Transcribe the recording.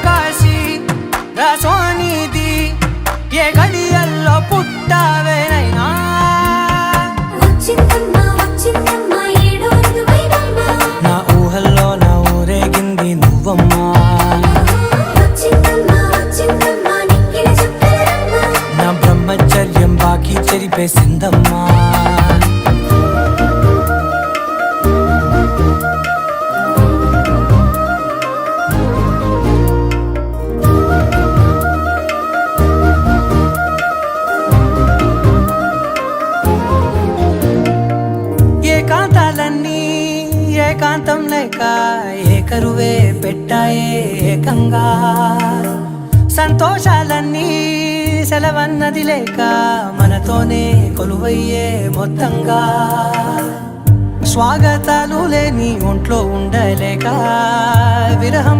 కాశీ రసోనిది ఏ గడియల్లో పుట్టావేనైనా నా ఊహల్లో నా ఊరేగింది నువ్వమ్మా నా బ్రహ్మచర్యం బాకీ చెరిపేసిందమ్మా ఏకాంతాలన్నీ ఏకాంతం లేక ఏకరువే పెట్టాయే ఏకంగా సంతోషాలన్నీ సెలవన్నది లేక మనతోనే కొలువయ్యే మొత్తంగా స్వాగతాలు లేని ఒంట్లో ఉండలేక విరహం